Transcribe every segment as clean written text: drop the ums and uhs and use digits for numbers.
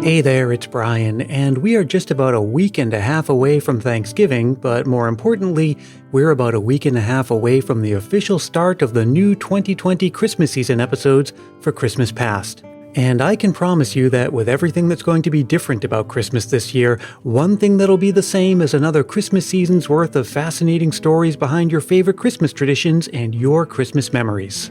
Hey there, it's Brian, and we are just about a week and a half away from Thanksgiving, but more importantly, we're about a week and a half away from the official start of the new 2020 Christmas season episodes for Christmas Past. And I can promise you that with everything that's going to be different about Christmas this year, one thing that'll be the same is another Christmas season's worth of fascinating stories behind your favorite Christmas traditions and your Christmas memories.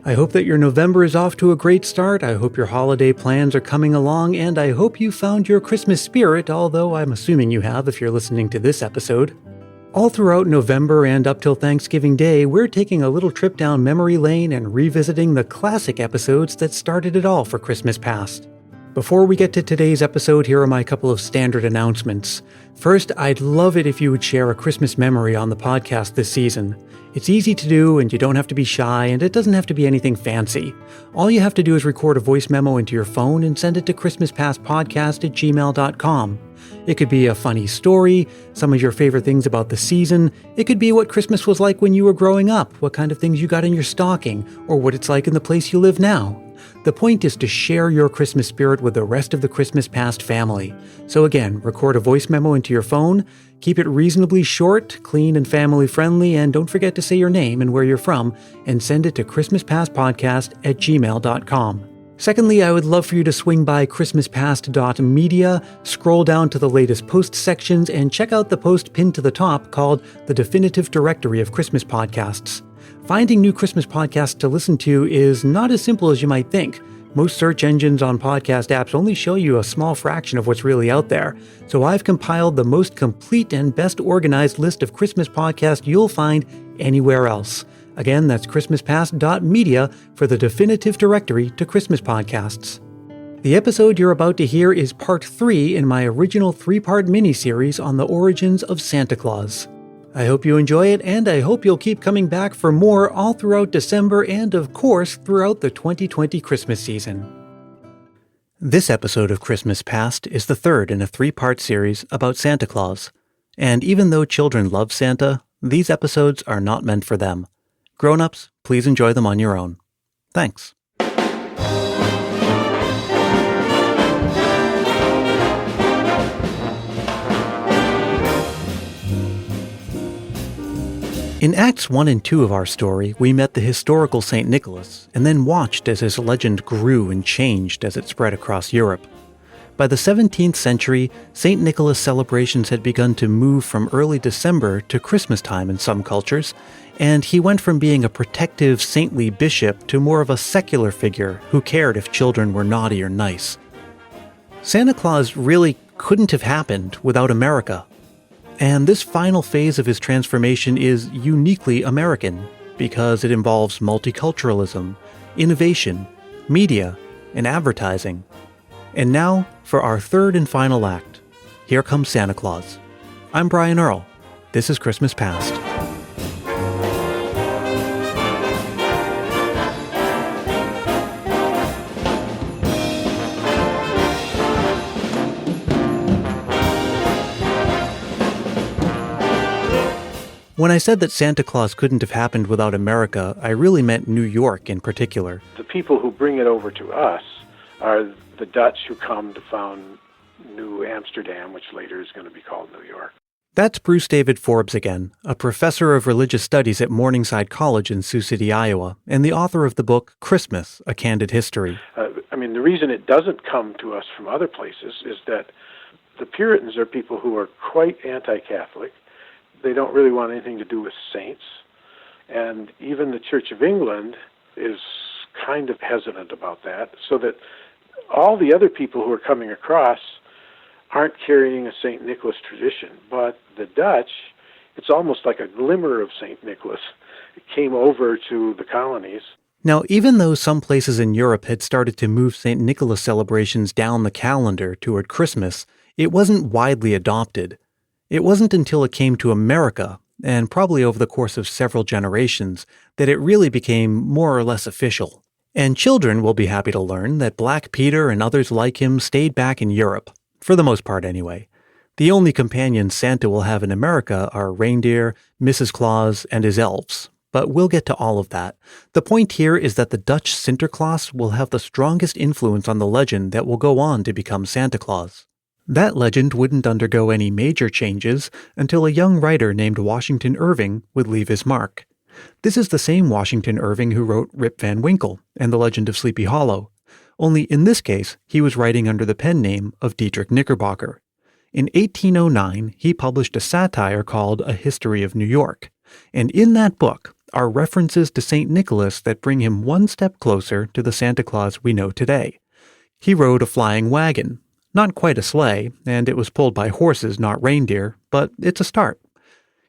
I hope that your November is off to a great start, I hope your holiday plans are coming along, and I hope you found your Christmas spirit, although I'm assuming you have if you're listening to this episode. All throughout November and up till Thanksgiving Day, we're taking a little trip down memory lane and revisiting the classic episodes that started it all for Christmas Past. Before we get to today's episode, here are my couple of standard announcements. First, I'd love it if you would share a Christmas memory on the podcast this season. It's easy to do, and you don't have to be shy, and it doesn't have to be anything fancy. All you have to do is record a voice memo into your phone and send it to christmaspastpodcast@gmail.com. It could be a funny story, some of your favorite things about the season. It could be what Christmas was like when you were growing up, what kind of things you got in your stocking, or what it's like in the place you live now. The point is to share your Christmas spirit with the rest of the Christmas Past family. So again, record a voice memo into your phone, keep it reasonably short, clean and family friendly, and don't forget to say your name and where you're from, and send it to christmaspastpodcast@gmail.com. Secondly, I would love for you to swing by christmaspast.media, scroll down to the latest post sections, and check out the post pinned to the top called The Definitive Directory of Christmas Podcasts. Finding new Christmas podcasts to listen to is not as simple as you might think. Most search engines on podcast apps only show you a small fraction of what's really out there, so I've compiled the most complete and best organized list of Christmas podcasts you'll find anywhere else. Again, that's christmaspast.media for the definitive directory to Christmas podcasts. The episode you're about to hear is part 3 in my original 3-part mini-series on the origins of Santa Claus. I hope you enjoy it, and I hope you'll keep coming back for more all throughout December and, of course, throughout the 2020 Christmas season. This episode of Christmas Past is the third in a 3-part series about Santa Claus. And even though children love Santa, these episodes are not meant for them. Grown-ups, please enjoy them on your own. Thanks. In Acts 1 and 2 of our story, we met the historical St. Nicholas and then watched as his legend grew and changed as it spread across Europe. By the 17th century, St. Nicholas celebrations had begun to move from early December to Christmas time in some cultures, and he went from being a protective, saintly bishop to more of a secular figure who cared if children were naughty or nice. Santa Claus really couldn't have happened without America. And this final phase of his transformation is uniquely American because it involves multiculturalism, innovation, media, and advertising. And now, for our third and final act, here comes Santa Claus. I'm Brian Earl. This is Christmas Past. When I said that Santa Claus couldn't have happened without America, I really meant New York in particular. The people who bring it over to us are the Dutch who come to found New Amsterdam, which later is going to be called New York. That's Bruce David Forbes again, a professor of religious studies at Morningside College in Sioux City, Iowa, and the author of the book Christmas, A Candid History. The reason it doesn't come to us from other places is that the Puritans are people who are quite anti-Catholic. They don't really want anything to do with saints. And even the Church of England is kind of hesitant about that, so that all the other people who are coming across aren't carrying a St. Nicholas tradition. But the Dutch, it's almost like a glimmer of St. Nicholas. It came over to the colonies. Now, even though some places in Europe had started to move St. Nicholas celebrations down the calendar toward Christmas, it wasn't widely adopted. It wasn't until it came to America, and probably over the course of several generations, that it really became more or less official. And children will be happy to learn that Black Peter and others like him stayed back in Europe, for the most part anyway. The only companions Santa will have in America are reindeer, Mrs. Claus, and his elves. but we'll get to all of that. The point here is that the Dutch Sinterklaas will have the strongest influence on the legend that will go on to become Santa Claus. That legend wouldn't undergo any major changes until a young writer named Washington Irving would leave his mark. This is the same Washington Irving who wrote Rip Van Winkle and The Legend of Sleepy Hollow. Only in this case, he was writing under the pen name of Dietrich Knickerbocker. In 1809, he published a satire called A History of New York. And in that book are references to St. Nicholas that bring him one step closer to the Santa Claus we know today. He rode a flying wagon. Not quite a sleigh, and it was pulled by horses, not reindeer, but it's a start.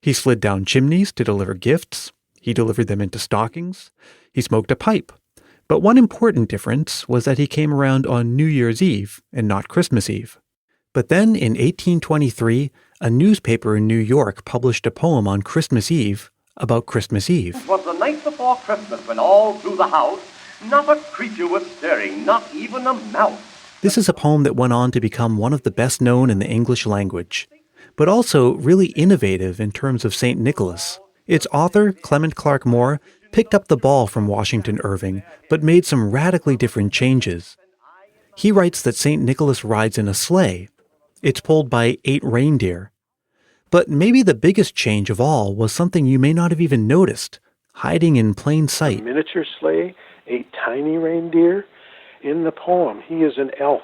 He slid down chimneys to deliver gifts. He delivered them into stockings. He smoked a pipe. But one important difference was that he came around on New Year's Eve and not Christmas Eve. But then in 1823, a newspaper in New York published a poem on Christmas Eve about Christmas Eve. It was the night before Christmas when all through the house not a creature was stirring, not even a mouse. This is a poem that went on to become one of the best known in the English language, but also really innovative in terms of St. Nicholas. Its author, Clement Moore, picked up the ball from Washington Irving, but made some radically different changes. He writes that St. Nicholas rides in a sleigh. It's pulled by 8 reindeer. But maybe the biggest change of all was something you may not have even noticed, hiding in plain sight. A miniature sleigh, 8 tiny reindeer. In the poem, he is an elf,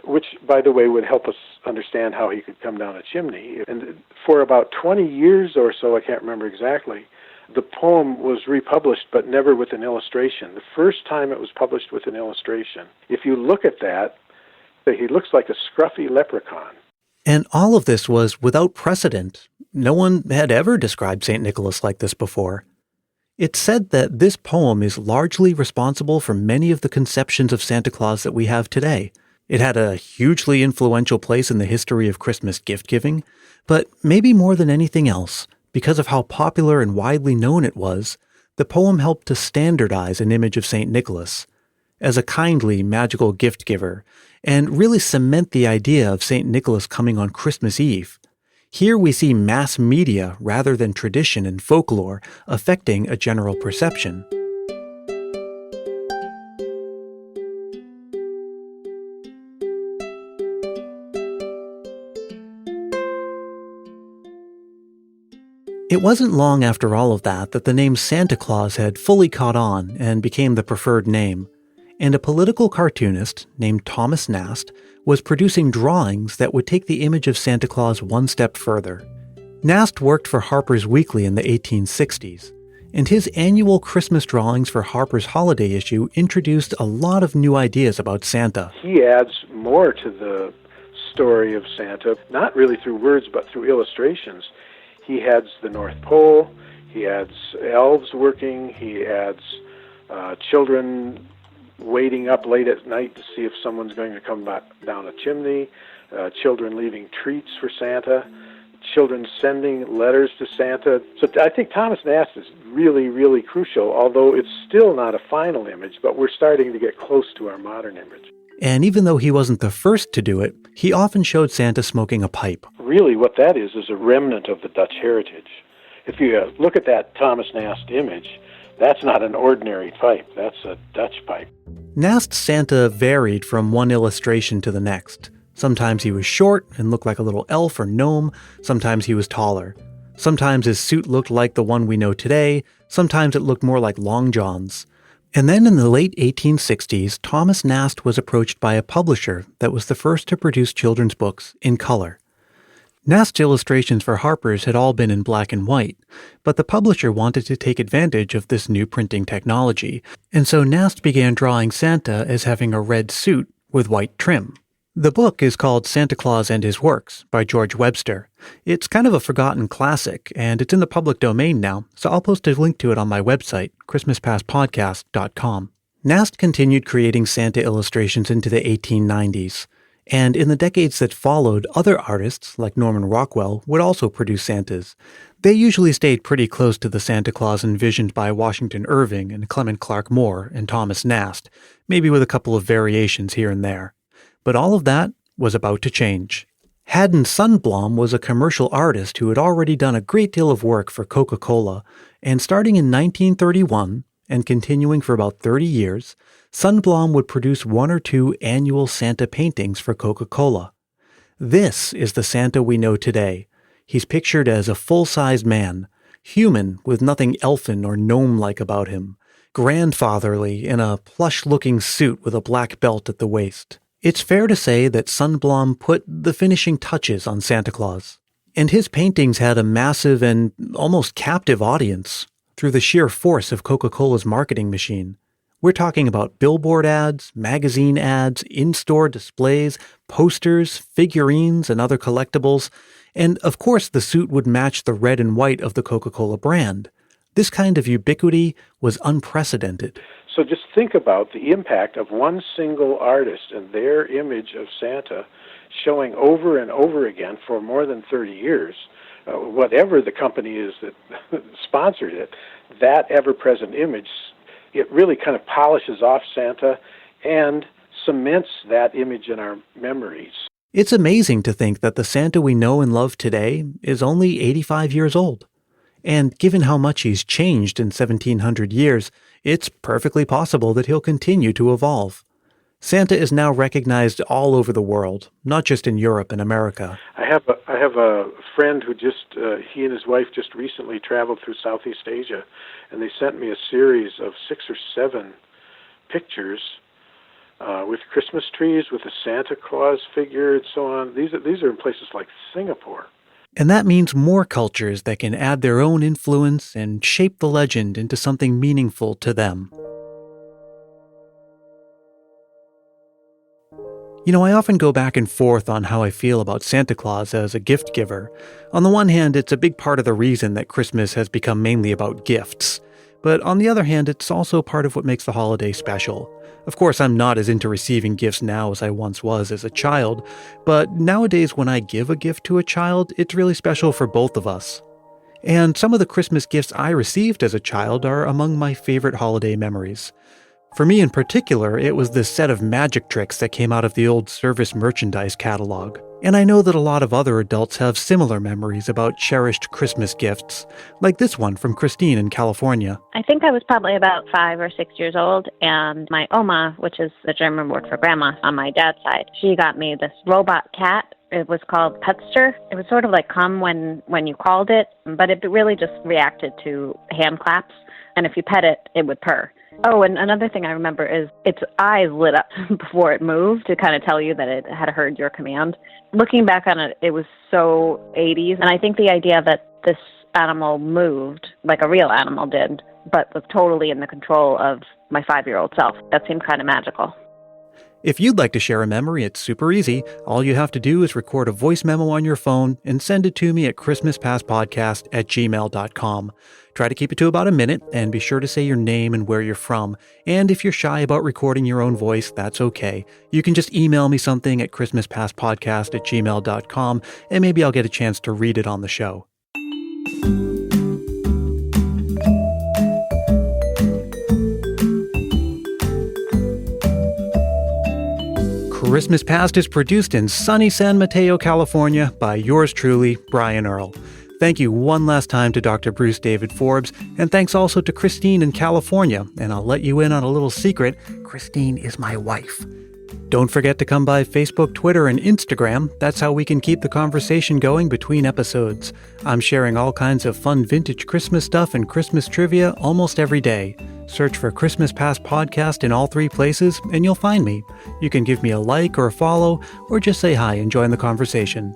which, by the way, would help us understand how he could come down a chimney. And for about 20 years or so, I can't remember exactly, the poem was republished, but never with an illustration. The first time it was published with an illustration. If you look at that, he looks like a scruffy leprechaun. And all of this was without precedent. No one had ever described St. Nicholas like this before. It's said that this poem is largely responsible for many of the conceptions of Santa Claus that we have today. It had a hugely influential place in the history of Christmas gift-giving, but maybe more than anything else, because of how popular and widely known it was, the poem helped to standardize an image of St. Nicholas as a kindly, magical gift-giver, and really cement the idea of St. Nicholas coming on Christmas Eve. Here we see mass media rather than tradition and folklore affecting a general perception. It wasn't long after all of that the name Santa Claus had fully caught on and became the preferred name. And a political cartoonist named Thomas Nast was producing drawings that would take the image of Santa Claus one step further. Nast worked for Harper's Weekly in the 1860s, and his annual Christmas drawings for Harper's holiday issue introduced a lot of new ideas about Santa. He adds more to the story of Santa, not really through words, but through illustrations. He adds the North Pole, he adds elves working, he adds children waiting up late at night to see if someone's going to come back down a chimney, children leaving treats for Santa, children sending letters to Santa. So I think Thomas Nast is really, really crucial, although it's still not a final image, but we're starting to get close to our modern image. And even though he wasn't the first to do it, he often showed Santa smoking a pipe. Really what that is a remnant of the Dutch heritage. If you look at that Thomas Nast image, that's not an ordinary pipe, that's a Dutch pipe. Nast's Santa varied from one illustration to the next. Sometimes he was short and looked like a little elf or gnome, sometimes he was taller. Sometimes his suit looked like the one we know today, sometimes it looked more like Long John's. And then in the late 1860s, Thomas Nast was approached by a publisher that was the first to produce children's books in color. Nast's illustrations for Harper's had all been in black and white, but the publisher wanted to take advantage of this new printing technology, and so Nast began drawing Santa as having a red suit with white trim. The book is called Santa Claus and His Works by George Webster. It's kind of a forgotten classic, and it's in the public domain now, so I'll post a link to it on my website, christmaspastpodcast.com. Nast continued creating Santa illustrations into the 1890s, and in the decades that followed, other artists, like Norman Rockwell, would also produce Santas. They usually stayed pretty close to the Santa Claus envisioned by Washington Irving and Clement Moore and Thomas Nast, maybe with a couple of variations here and there. But all of that was about to change. Haddon Sundblom was a commercial artist who had already done a great deal of work for Coca-Cola, and starting in 1931 and continuing for about 30 years, Sundblom would produce 1 or 2 annual Santa paintings for Coca-Cola. This is the Santa we know today. He's pictured as a full-sized man, human with nothing elfin or gnome-like about him, grandfatherly in a plush-looking suit with a black belt at the waist. It's fair to say that Sundblom put the finishing touches on Santa Claus. And his paintings had a massive and almost captive audience through the sheer force of Coca-Cola's marketing machine. We're talking about billboard ads, magazine ads, in-store displays, posters, figurines, and other collectibles. And of course, the suit would match the red and white of the Coca-Cola brand. This kind of ubiquity was unprecedented. So just think about the impact of one single artist and their image of Santa showing over and over again for more than 30 years. Whatever the company is that sponsored it, that ever-present image, it really kind of polishes off Santa and cements that image in our memories. It's amazing to think that the Santa we know and love today is only 85 years old. And given how much he's changed in 1700 years, it's perfectly possible that he'll continue to evolve. Santa is now recognized all over the world, not just in Europe and America. I have a friend who he and his wife just recently traveled through Southeast Asia, and they sent me a series of 6 or 7 pictures with Christmas trees, with a Santa Claus figure, and so on. These are in places like Singapore. And that means more cultures that can add their own influence and shape the legend into something meaningful to them. You know, I often go back and forth on how I feel about Santa Claus as a gift giver. On the one hand, it's a big part of the reason that Christmas has become mainly about gifts. But on the other hand, it's also part of what makes the holiday special. Of course, I'm not as into receiving gifts now as I once was as a child, but nowadays when I give a gift to a child, it's really special for both of us. And some of the Christmas gifts I received as a child are among my favorite holiday memories. For me in particular, it was this set of magic tricks that came out of the old service merchandise catalog. And I know that a lot of other adults have similar memories about cherished Christmas gifts, like this one from Christine in California. I think I was probably about 5 or 6 years old, and my Oma, which is the German word for grandma on my dad's side, she got me this robot cat. It was called Petster. It was sort of like come when you called it, but it really just reacted to hand claps, and if you pet it, it would purr. Oh, and another thing I remember is its eyes lit up before it moved to kind of tell you that it had heard your command. Looking back on it, it was so 80s, and I think the idea that this animal moved like a real animal did, but was totally in the control of my 5-year-old self, that seemed kind of magical. If you'd like to share a memory, it's super easy. All you have to do is record a voice memo on your phone and send it to me at christmaspastpodcast@gmail.com. Try to keep it to about a minute, and be sure to say your name and where you're from. And if you're shy about recording your own voice, that's okay. You can just email me something at christmaspastpodcast@gmail.com, and maybe I'll get a chance to read it on the show. Christmas Past is produced in sunny San Mateo, California by yours truly, Brian Earl. Thank you one last time to Dr. Bruce David Forbes, and thanks also to Christine in California. And I'll let you in on a little secret. Christine is my wife. Don't forget to come by Facebook, Twitter, and Instagram. That's how we can keep the conversation going between episodes. I'm sharing all kinds of fun vintage Christmas stuff and Christmas trivia almost every day. Search for Christmas Past Podcast in all 3 places, and you'll find me. You can give me a like or a follow, or just say hi and join the conversation.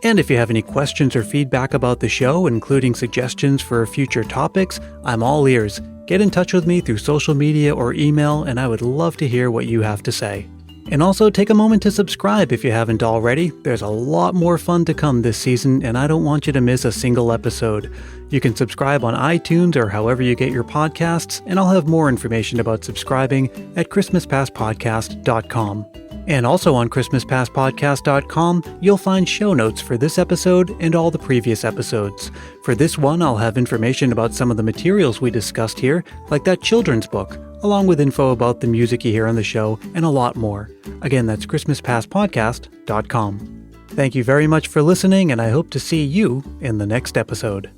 And if you have any questions or feedback about the show, including suggestions for future topics, I'm all ears. Get in touch with me through social media or email, and I would love to hear what you have to say. And also take a moment to subscribe if you haven't already. There's a lot more fun to come this season, and I don't want you to miss a single episode. You can subscribe on iTunes or however you get your podcasts, and I'll have more information about subscribing at christmaspastpodcast.com. And also on christmaspastpodcast.com, you'll find show notes for this episode and all the previous episodes. For this one, I'll have information about some of the materials we discussed here, like that children's book, along with info about the music you hear on the show, and a lot more. Again, that's christmaspastpodcast.com. Thank you very much for listening, and I hope to see you in the next episode.